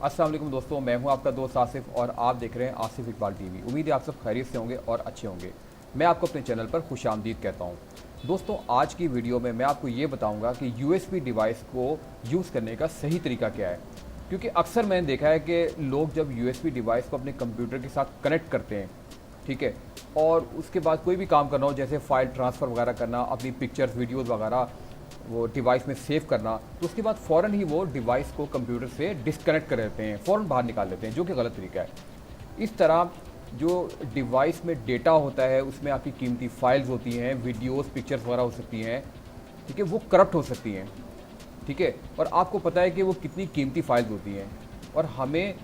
अस्सलाम वालेकुम दोस्तों, मैं हूं आपका दोस्त आसिफ और आप देख रहे हैं आसिफ इकबाल टीवी। उम्मीद है आप सब खैरियत से होंगे और अच्छे होंगे। मैं आपको अपने चैनल पर खुशामदीद कहता हूं। दोस्तों, आज की वीडियो में मैं आपको ये बताऊंगा कि यूएसबी डिवाइस को यूज़ करने का सही तरीका क्या है। क्योंकि अक्सर मैंने देखा है कि लोग जब यूएसबी डिवाइस को अपने कंप्यूटर के साथ कनेक्ट करते हैं, ठीक है, और उसके बाद कोई भी काम करना हो, जैसे फाइल ट्रांसफ़र वगैरह करना, अपनी पिक्चर्स वीडियोज़ वगैरह वो डिवाइस में सेव करना, तो उसके बाद फ़ौरन ही वो डिवाइस को कंप्यूटर से डिस्कनेक्ट कर देते हैं, फ़ौरन बाहर निकाल लेते हैं, जो कि गलत तरीका है। इस तरह जो डिवाइस में डेटा होता है उसमें आपकी कीमती फाइल्स होती हैं, वीडियोस पिक्चर्स वगैरह हो सकती हैं, ठीक है, वो करप्ट हो सकती हैं, ठीक है, और आपको पता है कि वो कितनी कीमती फाइल्स होती हैं और हमें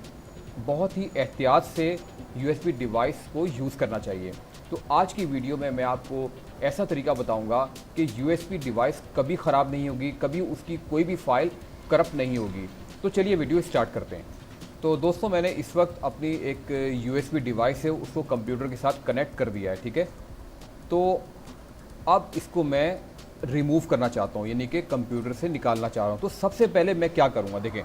बहुत ही एहतियात से यूएसबी डिवाइस को यूज़ करना चाहिए। तो आज की वीडियो में मैं आपको ऐसा तरीका बताऊंगा कि यूएसबी डिवाइस कभी ख़राब नहीं होगी, कभी उसकी कोई भी फाइल करप्ट नहीं होगी। तो चलिए वीडियो स्टार्ट करते हैं। तो दोस्तों, मैंने इस वक्त अपनी एक यूएसबी डिवाइस है उसको कंप्यूटर के साथ कनेक्ट कर दिया है, ठीक है। तो अब इसको मैं रिमूव करना चाहता हूँ, यानी कि कंप्यूटर से निकालना चाह रहा हूँ। तो सबसे पहले मैं क्या करूँगा, देखें,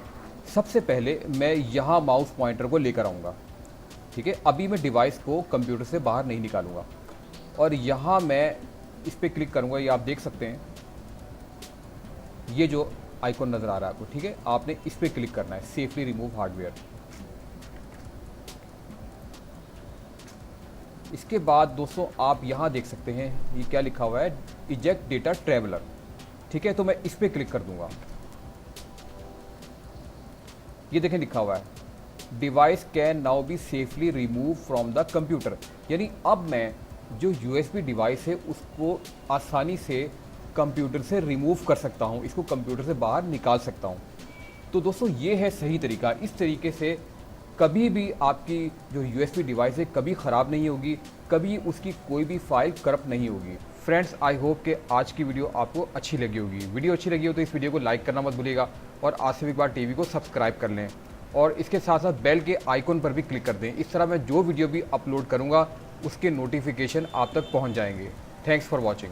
सबसे पहले मैं यहाँ माउस पॉइंटर को लेकर आऊँगा, ठीक है। अभी मैं डिवाइस को कंप्यूटर से बाहर नहीं निकालूंगा और यहाँ मैं इस पर क्लिक करूँगा। ये आप देख सकते हैं, ये जो आइकॉन नज़र आ रहा है आपको, ठीक है, आपने इस पर क्लिक करना है, सेफली रिमूव हार्डवेयर। इसके बाद दोस्तों आप यहाँ देख सकते हैं ये क्या लिखा हुआ है, इजेक्ट डेटा ट्रैवलर, ठीक है। तो मैं इस पर क्लिक कर दूंगा। ये देखें लिखा हुआ है device can now be safely remove from the computer, यानी अब मैं जो यूएसबी डिवाइस है उसको आसानी से कंप्यूटर से रिमूव कर सकता हूँ, इसको कंप्यूटर से बाहर निकाल सकता हूँ। तो दोस्तों ये है सही तरीका। इस तरीके से कभी भी आपकी जो यूएसबी डिवाइस है कभी ख़राब नहीं होगी, कभी उसकी कोई भी फाइल करप्ट नहीं होगी। फ्रेंड्स, आई होप कि आज की वीडियो आपको अच्छी लगी होगी। वीडियो अच्छी लगी हो तो इस वीडियो को लाइक करना मत भूलिएगा और आसिफ इकबाल टीवी को सब्सक्राइब कर लें और इसके साथ साथ बेल के आइकन पर भी क्लिक कर दें। इस तरह मैं जो वीडियो भी अपलोड करूँगा उसके नोटिफिकेशन आप तक पहुँच जाएंगे। Thanks for watching.